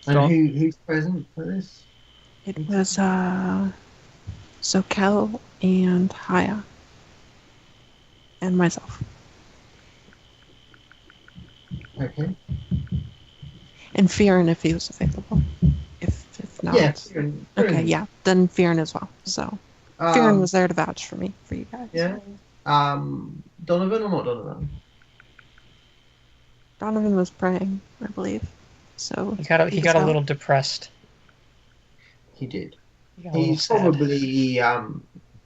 And who's present for this? It was Sokel and Haya and myself. Okay. And Fearon if he was available. If Yeah, not. Okay, Kieran. yeah. Then Fearon as well. So Fearon Um, was there to vouch for me, for you guys. yeah. Donovan or not Donovan? Donovan was praying, I believe. So He he was got a out. little depressed. He did. He got a little He's sad.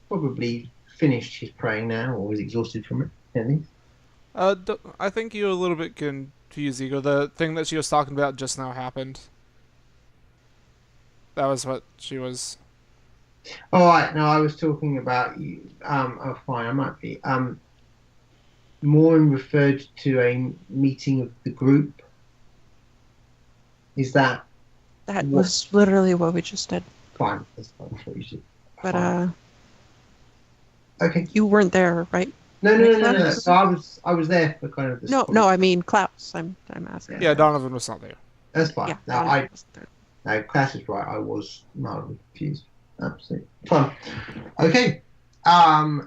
probably finished his praying now, or is exhausted from it. At least. I think you're a little bit confused, Ego. The thing that she was talking about just now happened. That was what she was. All right. No, I was talking about you. Oh, fine. I might be. Maureen referred to a meeting of the group. Is that That what? was literally what we just did. Fine. That's fine. That's what you should. But Fine. Okay. you weren't there, right? No. So I was there for kind of the No, I mean Klaus. I'm asking. Yeah, Donovan was not there. That's fine. Yeah, No, Donovan wasn't there. no, Class is right. I was mildly confused. Absolutely fine. Okay.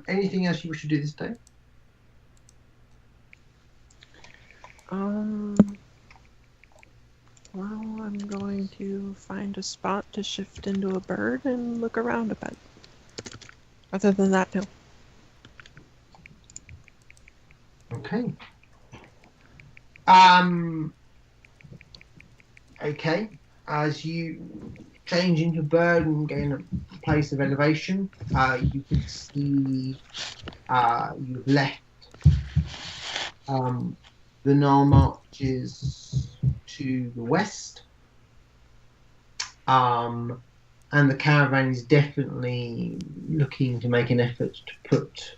Anything else you wish to do this day? Well, I'm going to find a spot to shift into a bird and look around a bit. Other than that, no. Okay. Okay. As you change into bird and gain a place of elevation, you can see you've left the Nile marches to the west, and the caravan is definitely looking to make an effort to put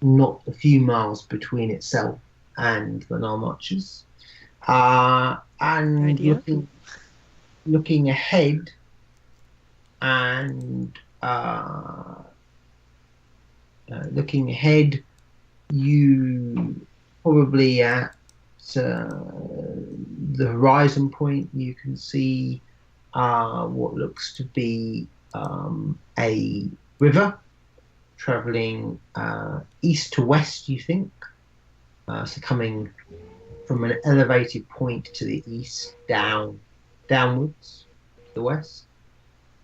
not a few miles between itself and the Nile marches. And Idea. looking ahead, and looking ahead, you probably at the horizon point, you can see what looks to be a river traveling east to west, you think. So coming from an elevated point to the east, downwards to the west.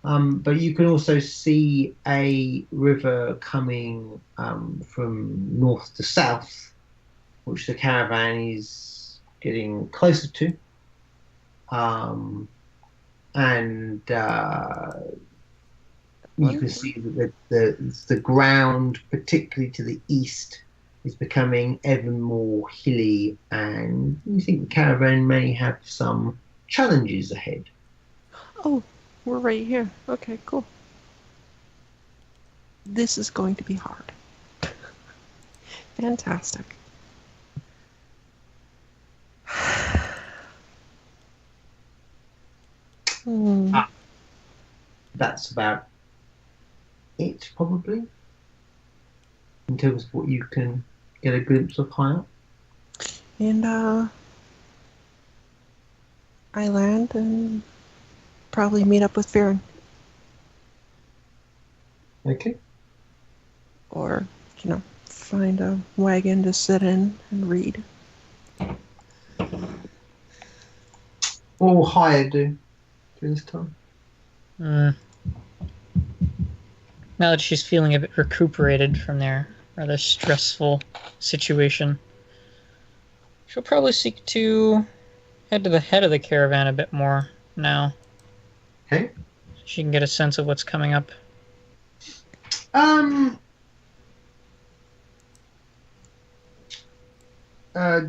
But you can also see a river coming from north to south, which the caravan is getting closer to. And you can see that the ground, particularly to the east, is becoming ever more hilly, and you think the caravan may have some challenges ahead. Oh, we're right here. Okay, cool. This is going to be hard. Fantastic. That's about it, probably, in terms of what you can get a glimpse of high up. And I land and probably meet up with Fearon. Okay. Or, find a wagon to sit in and read. What will Hire do during this time? Now that she's feeling a bit recuperated from their rather stressful situation, she'll probably seek to head to the head of the caravan a bit more now. Okay. So she can get a sense of what's coming up.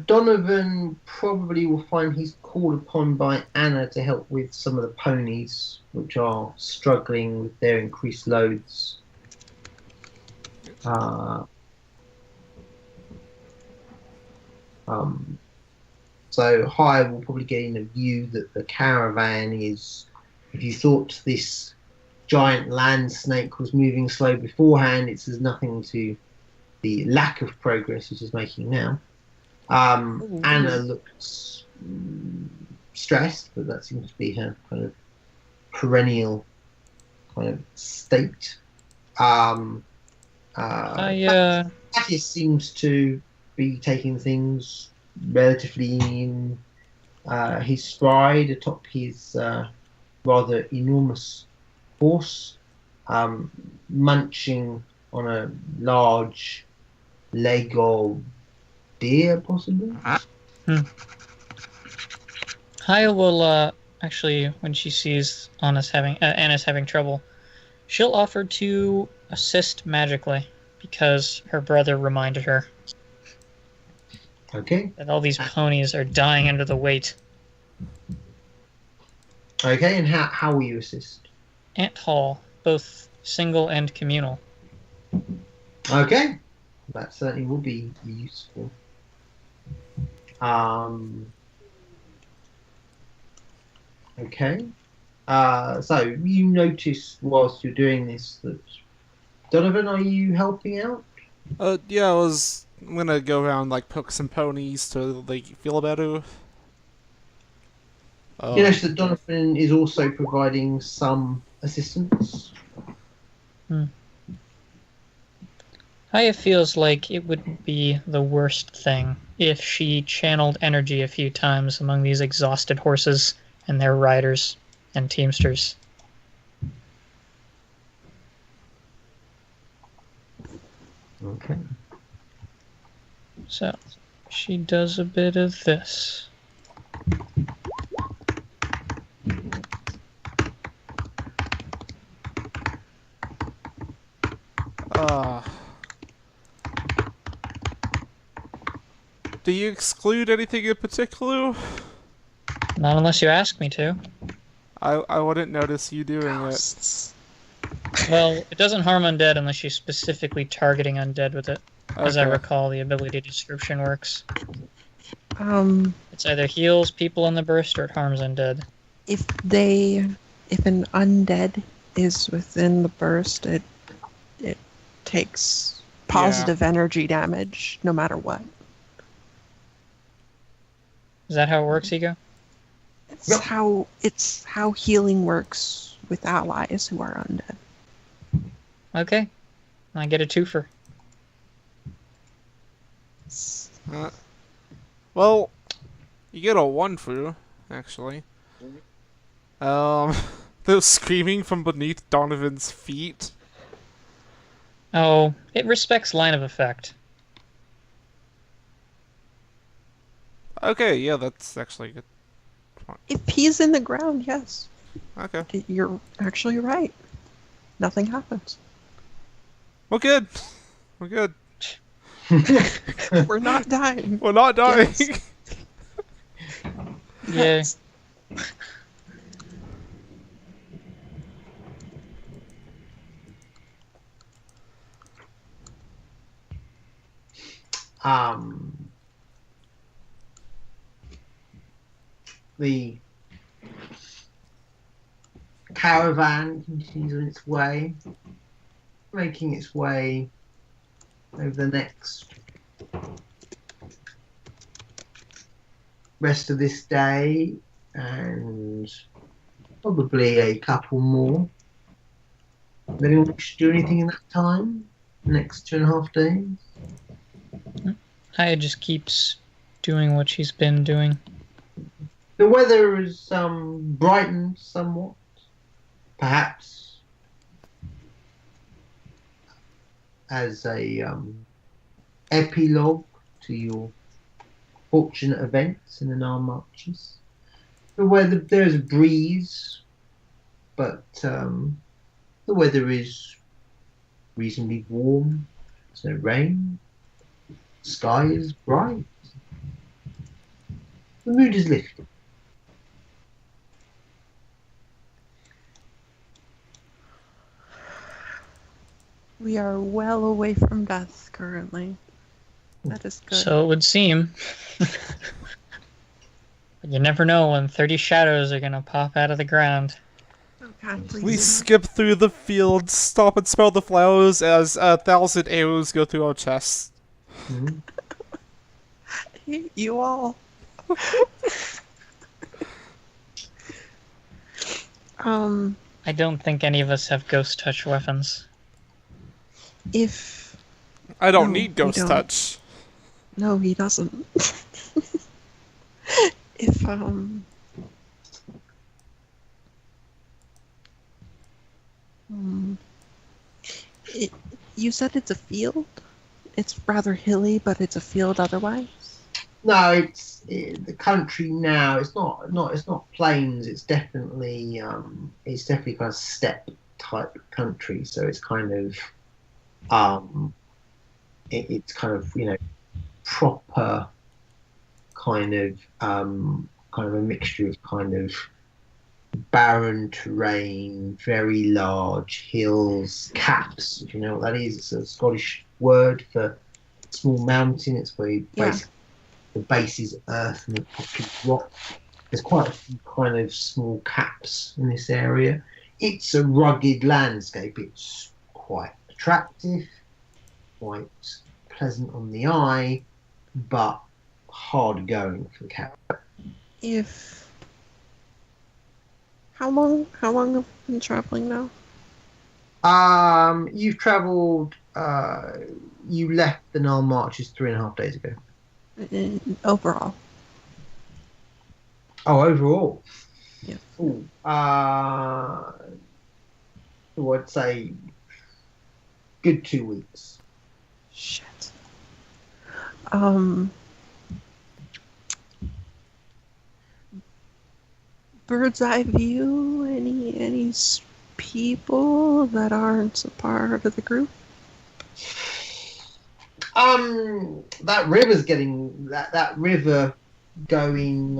Donovan probably will find he's called upon by Anna to help with some of the ponies, which are struggling with their increased loads. So Hire will probably gain a view that the caravan is, if you thought this giant land snake was moving slow beforehand, it's as nothing to the lack of progress it is making now. Anna looks stressed, but that seems to be her kind of perennial kind of state. Thaddeus seems to be taking things relatively in his stride atop his rather enormous horse, munching on a large leg of deer, possibly. Haya will actually, when she sees Anna's having trouble, she'll offer to assist magically because her brother reminded her Okay. that all these ponies are dying under the weight. Okay, and how will you assist? Ant Hall, both single and communal. Okay, that certainly will be useful. Okay. So you notice whilst you're doing this that Donovan, are you helping out? Yeah, I'm gonna go around like poke some ponies to like feel better. You notice that Donovan is also providing some assistance. Haya feels like it would be the worst thing if she channeled energy a few times among these exhausted horses and their riders and teamsters. Okay. So, she does a bit of this. Do you exclude anything in particular? Not unless you ask me to. I wouldn't notice you doing it. Ghosts. Well, it doesn't harm undead unless you're specifically targeting undead with it. As I Okay. recall, the ability description works. Um, It's either heals people in the burst or it harms undead. if an undead is within the burst, it takes positive energy damage no matter what. Is that how it works, Ego? It's how healing works with allies who are undead. Okay. I get a twofer. Well, you get a 1 for, actually. The screaming from beneath Donovan's feet. Oh, it respects line of effect. Okay, yeah, that's actually good. If he's in the ground, yes. Okay. You're actually right. Nothing happens. We're good. We're good. We're not dying. We're not dying. Yes. Yeah. Yes. The caravan continues on its way, making its way over the next rest of this day and probably a couple more. Does anyone wish to do anything in that time? The next 2.5 days? Haya just keeps doing what she's been doing. The weather has brightened somewhat, perhaps as a epilogue to your fortunate events in the Nile marches. The weather, there's a breeze, but the weather is reasonably warm. There's no rain. The sky is bright. The mood is lifted. We are well away from death currently. That is good. So it would seem. But you never know when 30 shadows are gonna pop out of the ground. Oh God, please. We skip through the fields, stop and smell the flowers as 1,000 arrows go through our chests. Mhm. I hate you all. I don't think any of us have ghost touch weapons. If I don't No, need we ghost don't. touch. no, he doesn't. If hmm, it, you said it's a field. It's rather hilly, but it's a field otherwise. No, the country now. It's not plains. It's definitely kind of steppe type country. So it's kind of um, it's kind of proper kind of a mixture of kind of barren terrain, very large hills, caps. If you know what that is, it's a Scottish word for small mountain. It's where you Yeah. basically the base is earth and the top is rock. There's quite a few kind of small caps in this area. It's a rugged landscape. It's quite attractive, quite pleasant on the eye, but hard going for the cat. If how long have you been traveling now? You've travelled. You left the Nile Marches 3.5 days ago. Overall, Oh, overall. yeah. Ooh, I'd say good 2 weeks. Shit. Bird's eye view. Any people that aren't a part of the group? That river's getting that river going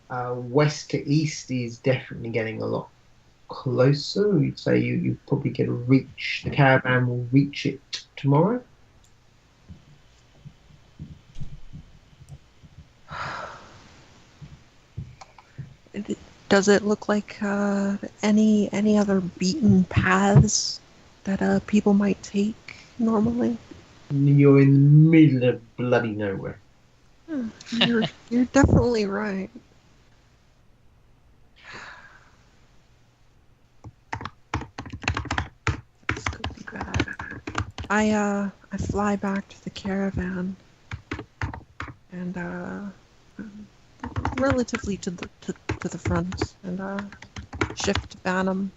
west to east is definitely getting a lot closer. You'd say you probably get a reach. The caravan will reach it tomorrow. Does it look like any other beaten paths that people might take normally? You're in the middle of bloody nowhere. You're definitely right. This could be bad. I fly back to the caravan and relatively to the front and shift to Bantam.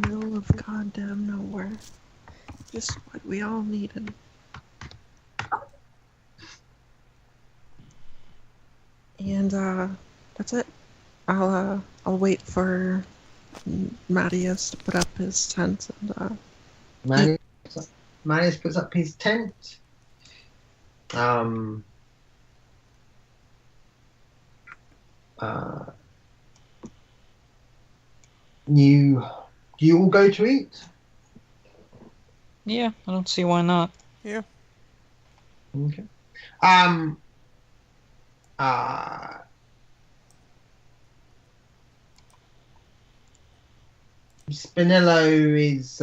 Middle of goddamn nowhere. Just what we all needed. And that's it. I'll wait for Mattias to put up his tent and Manius puts up his tent. Do you all go to eat? Yeah, I don't see why not. Yeah. Okay. Spinello is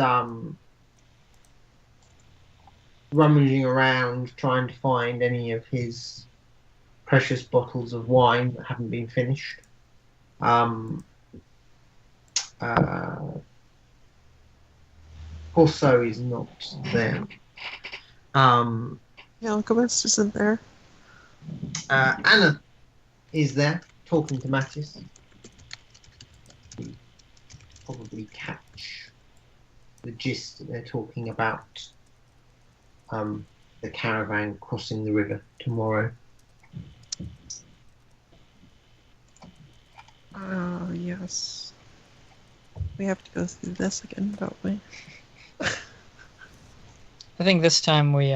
rummaging around trying to find any of his precious bottles of wine that haven't been finished. Corso is not there. the alchemist isn't there. Anna is there talking to Mattis. You probably catch the gist that they're talking about the caravan crossing the river tomorrow. Oh, yes. We have to go through this again, don't we? I think this time we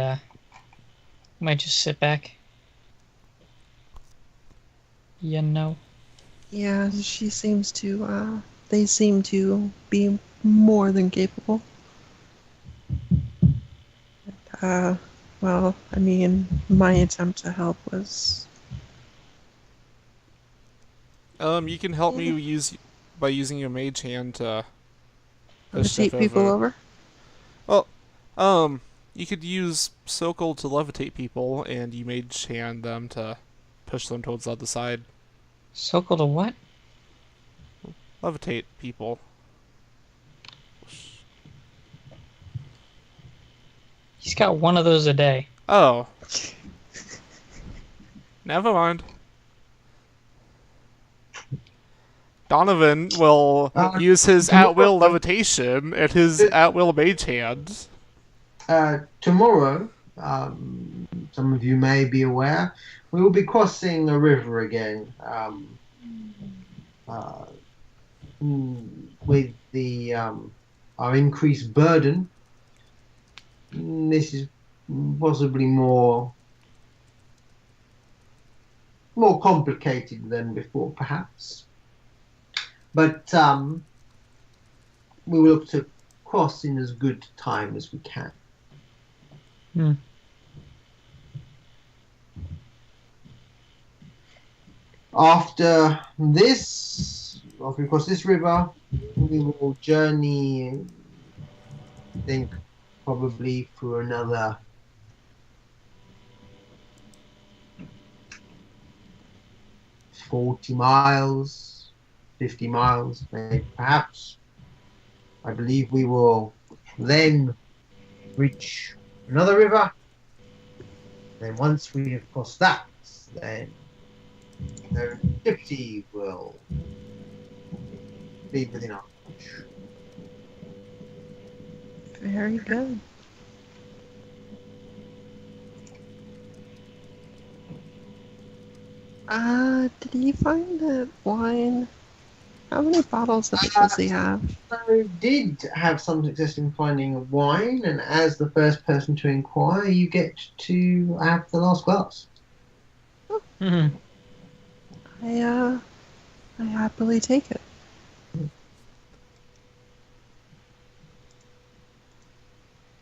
might just sit back. You know. Yeah, she seems to, they seem to be more than capable. Well, I mean, my attempt to help was... You can help me by using your mage hand to push stuff Levitate people over. Well, you could use Sokol to levitate people, and you mage hand them to push them towards the other side. Sokol to what? Levitate people. He's got one of those a day. Oh. Never mind. Donovan will use his at-will levitation and his at-will mage hand. Tomorrow, some of you may be aware, we will be crossing a river again. With the our increased burden, this is possibly more complicated than before, perhaps. But we will look to cross in as good time as we can. After we cross this river, we will journey, I think, probably for another 40 miles, 50 miles, maybe, perhaps. I believe we will then reach another river. Then once we have crossed that, then the gypsy will be within our reach. Very good. Did he find that wine? How many bottles of it does he have? I did have some success in finding a wine, and as the first person to inquire, you get to have the last glass. Mm-hmm. I happily take it.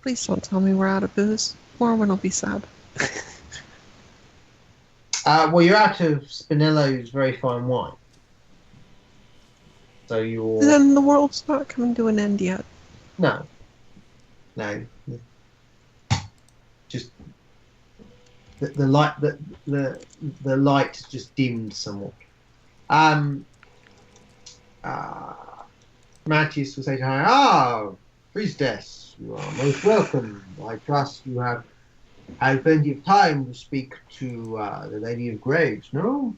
Please don't tell me we're out of booze. Morwen will be sad. Well, you're out of Spinello's very fine wine. So you're... Then the world's not coming to an end yet. No. Just the light the light has just dimmed somewhat. Matthias will say to her, priestess, you are most welcome. I trust you have had plenty of time to speak to the Lady of Graves, no?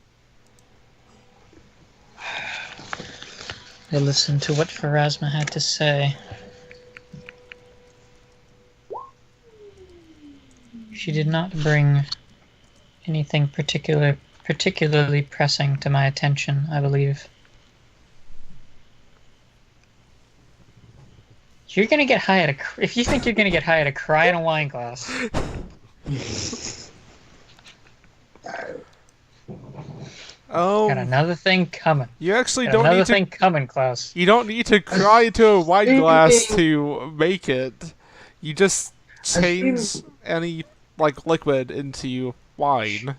I listened to what Pharasma had to say. She did not bring anything particularly pressing to my attention, I believe. You're gonna get high at if you think you're gonna get high at a cry in a wine glass. Got another thing coming. You actually Got don't another need to. thing coming, Klaus. You don't need to cry into a wine glass to make it. You just change any liquid into wine.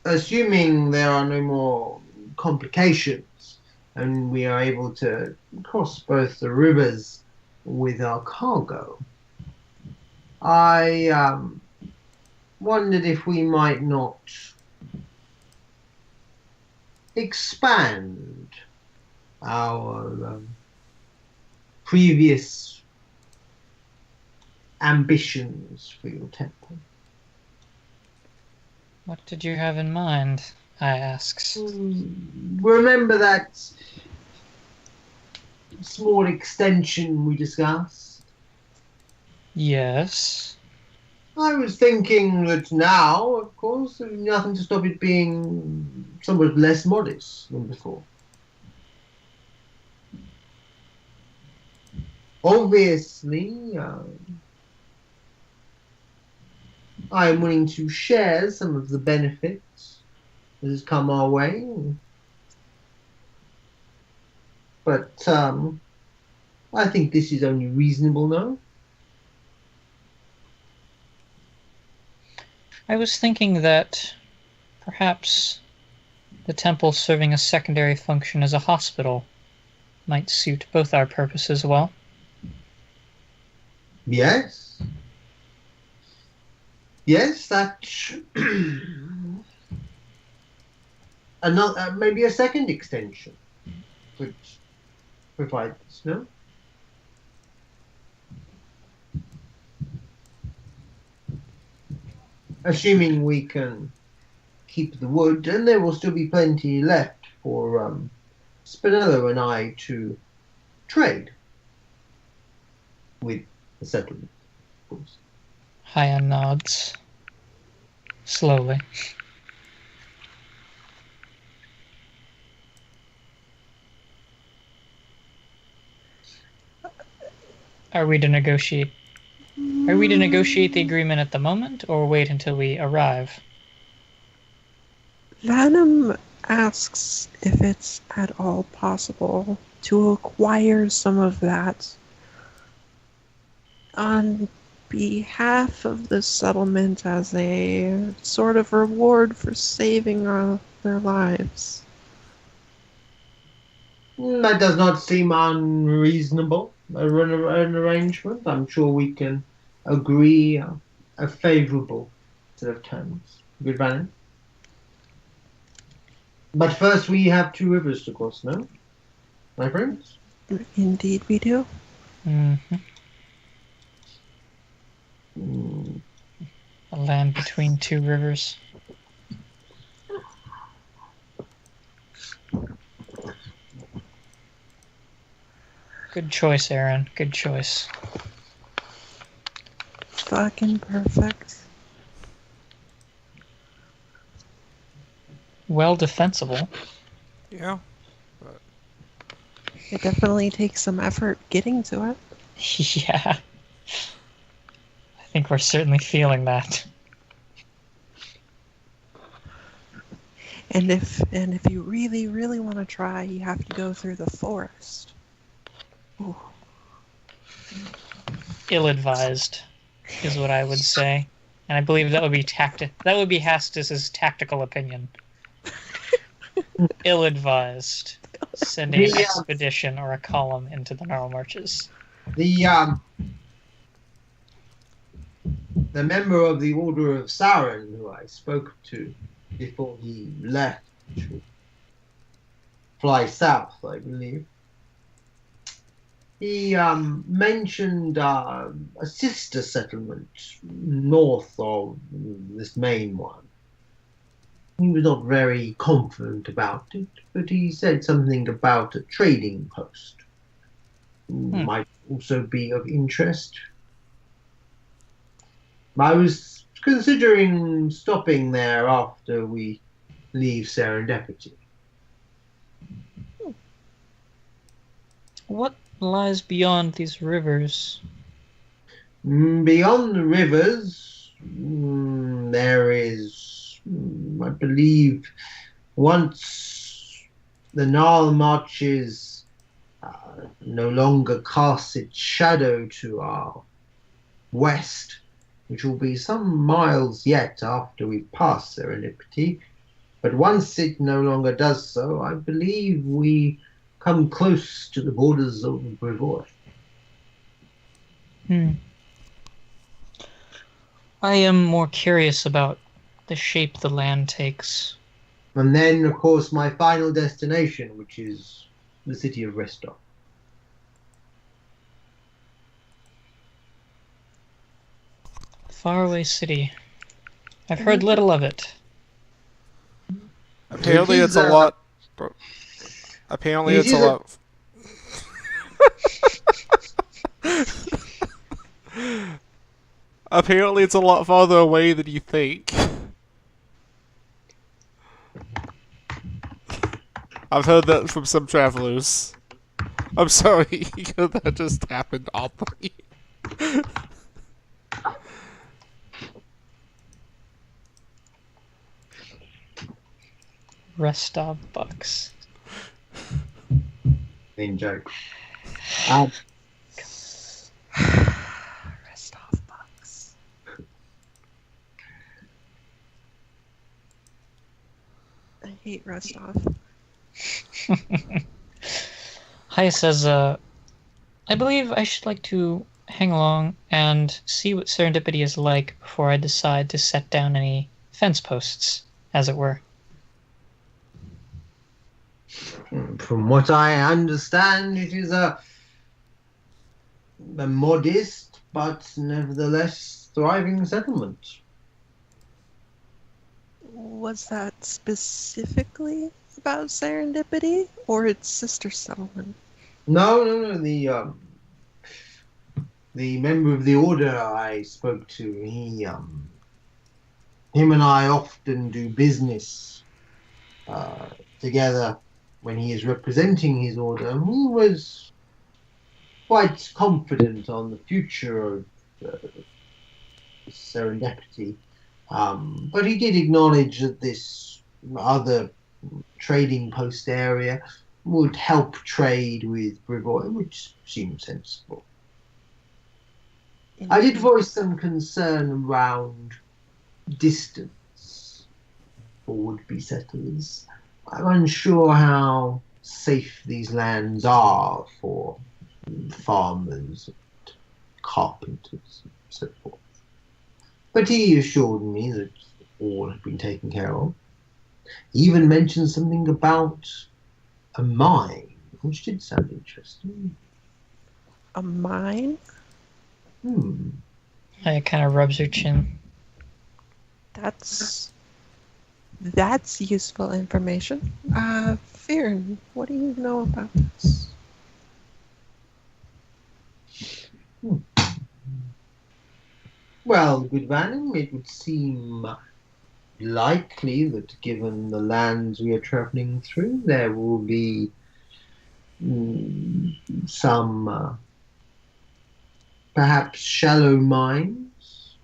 Assuming there are no more complications and we are able to cross both the rivers with our cargo, I wondered if we might not expand our previous ambitions for your temple. What did you have in mind? I asks. Remember that small extension we discussed? Yes. I was thinking that now, of course, there's nothing to stop it being somewhat less modest than before. Obviously, I am willing to share some of the benefits that has come our way. But I think this is only reasonable now. I was thinking that perhaps the temple serving a secondary function as a hospital might suit both our purposes well. Yes. Yes, that another maybe a second extension, which provides no. Assuming we can keep the wood, and there will still be plenty left for Spinello and I to trade with the settlement, of course. Haya nods. Slowly. Are we to negotiate the agreement at the moment, or wait until we arrive? Vanham asks if it's at all possible to acquire some of that on behalf of the settlement as a sort of reward for saving their lives. That does not seem unreasonable, an arrangement. I'm sure we can agree a favourable set of terms. Good, Vannon? But first we have 2 rivers to cross, no? My friends? Indeed we do. Mm-hmm. Mm. A land between 2 rivers. Good choice, Aaron. Good choice. Fucking perfect. Well defensible. Yeah. It definitely takes some effort getting to it. Yeah. I think we're certainly feeling that. And if you really, really want to try, you have to go through the forest. Ooh. Ill-advised is what I would say. And I believe that would be Hastus's tactical opinion. Ill-advised. Sending an expedition or a column into the Gnarl Marches. The member of the Order of Sauron who I spoke to before he left to fly south, I believe, he mentioned a sister settlement north of this main one. He was not very confident about it, but he said something about a trading post. Might also be of interest. I was considering stopping there after we leave Serendipity. What lies beyond these rivers? Beyond the rivers, there is, I believe, once the Gnarl Marches no longer casts its shadow to our west, which will be some miles yet after we pass Serendipity. But once it no longer does so, I believe we come close to the borders of Brevoort. I am more curious about the shape the land takes. And then, of course, my final destination, which is the city of Restov. Faraway city. I've heard little of it. Apparently it's a lot. Apparently it's a lot. Apparently it's a lot farther away than you think. I've heard that from some travelers. I'm sorry, that just happened oddly. Restov bucks. Main joke. Restov bucks. I hate Rostov. Haya says, I believe I should like to hang along and see what serendipity is like before I decide to set down any fence posts, as it were. From what I understand, it is a modest but nevertheless thriving settlement. Was that specifically about Serendipity or its sister settlement? No. The member of the order I spoke to, him and I often do business together when he is representing his order. And he was quite confident on the future of Serendipity. But he did acknowledge that this other trading post area would help trade with Brivoy, which seemed sensible. I did voice some concern around distance for would-be settlers. I'm unsure how safe these lands are for farmers and carpenters and so forth. But he assured me that all had been taken care of. He even mentioned something about a mine, which did sound interesting. A mine? Haya kind of rubs her chin. That's useful information. Fearn, what do you know about this? Well, good Vanham, it would seem likely that given the lands we are travelling through, there will be some perhaps shallow mines,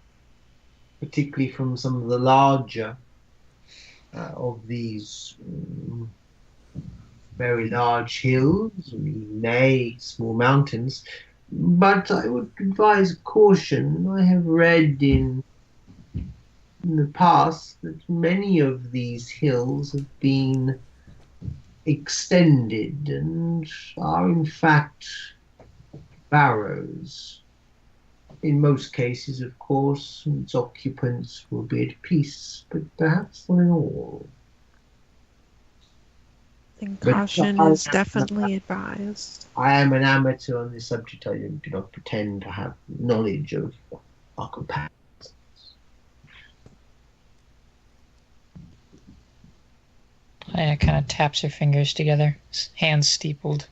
particularly from some of the larger of these very large hills, nay, small mountains. But I would advise caution. I have read in the past that many of these hills have been extended and are in fact barrows. In most cases, of course, its occupants will be at peace, but perhaps not in all. And caution is definitely advised. I am an amateur on this subject. I do not pretend to have knowledge of our companions. Haya kind of taps her fingers together, hands steepled.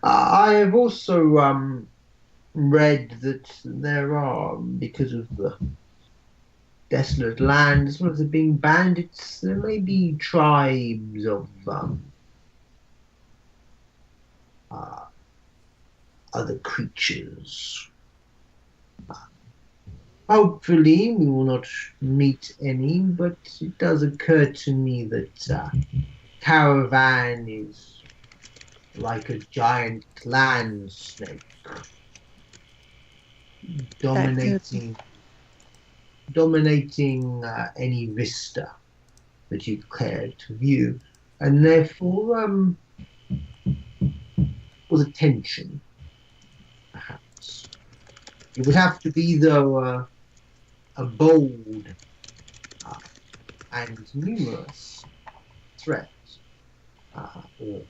I have also read that there are, because of the desolate land, as well as it being bandits, there may be tribes of other creatures. Hopefully we will not meet any, but it does occur to me that Caravan is like a giant land snake, dominating any vista that you care to view, and therefore with attention, perhaps. It would have to be, though, a bold and numerous threat, or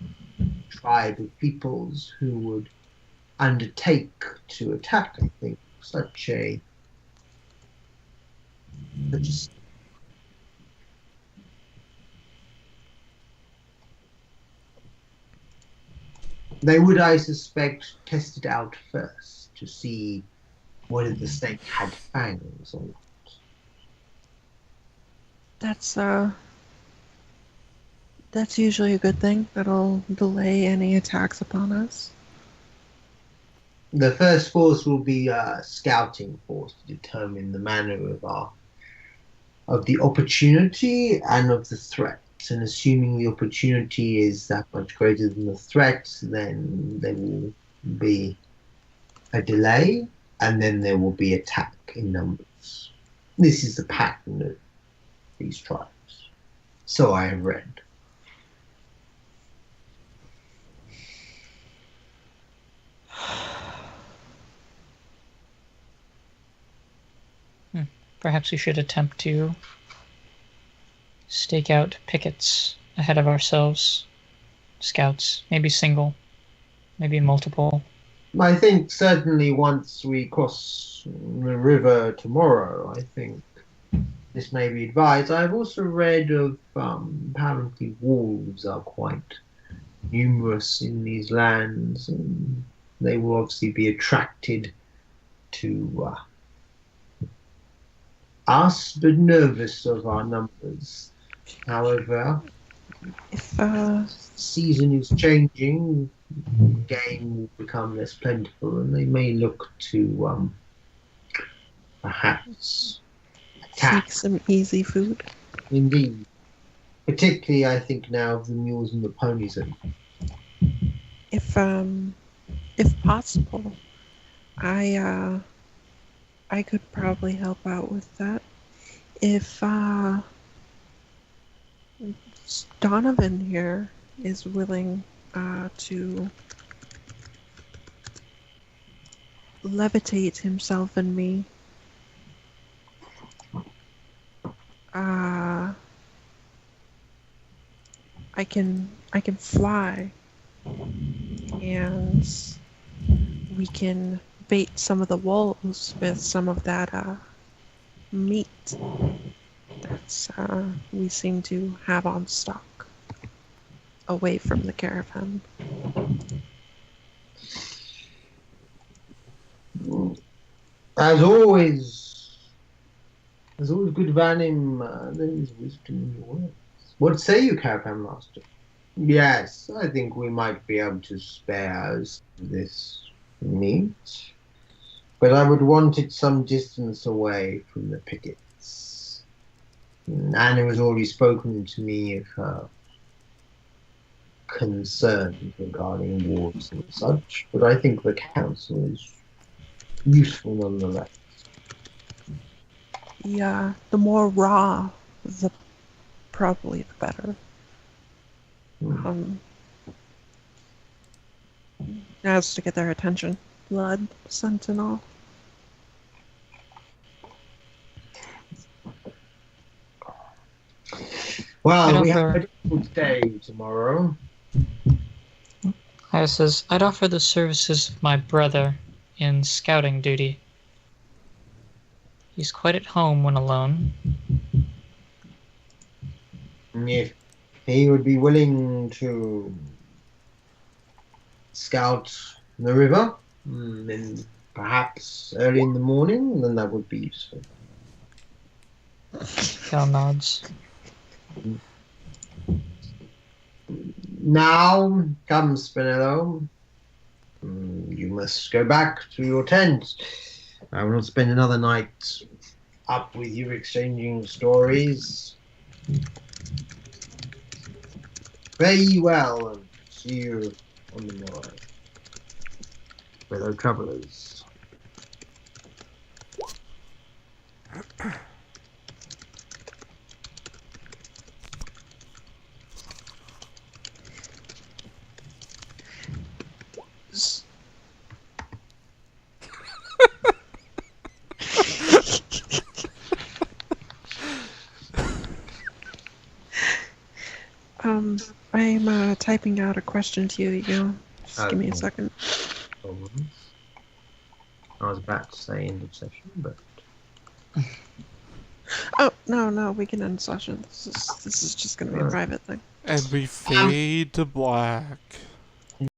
tribe of peoples who would undertake to attack, I think, such a they would, I suspect, test it out first to see whether the snake had fangs or not. That's usually a good thing. That'll delay any attacks upon us. The first force will be a scouting force to determine the manner of the opportunity and of the threat. And assuming the opportunity is that much greater than the threat, then there will be a delay, and then there will be attack in numbers. This is the pattern of these tribes. So I have read. Perhaps we should attempt to stake out pickets ahead of ourselves. Scouts, maybe single, maybe multiple. I think certainly once we cross the river tomorrow, I think this may be advised. I've also read of apparently wolves are quite numerous in these lands, and they will obviously be attracted to us, but nervous of our numbers. However, If season is changing, game will become less plentiful, and they may look to perhaps attack. seek some easy food. Indeed, particularly I think now the mules and the ponies are. If possible, I could probably help out with that. If Donovan here is willing to levitate himself and me, I can fly, and we can bait some of the wolves with some of that meat that's we seem to have on stock away from the caravan. As always, good Vanim, there is wisdom in your words. What say you, Caravan Master? Yes, I think we might be able to spare this meat, but I would want it some distance away from the pickets. Anna has already spoken to me of her concerns regarding wolves and such, but I think the council is useful nonetheless. Yeah, the more raw, the probably the better. As to get their attention, blood, sentinel. Well, we have a difficult day tomorrow. Aya says, I'd offer the services of my brother in scouting duty. He's quite at home when alone. If he would be willing to scout the river, then perhaps early in the morning, then that would be useful. Cal nods. Now, come, Spinello. You must go back to your tent. I will not spend another night up with you exchanging stories. Fare ye well, and see you on the morrow, fellow travellers. I'm typing out a question to you. Just give me a second. I was about to say end of session, but Oh no, we can end session. This is just gonna be a private thing. And we fade to black.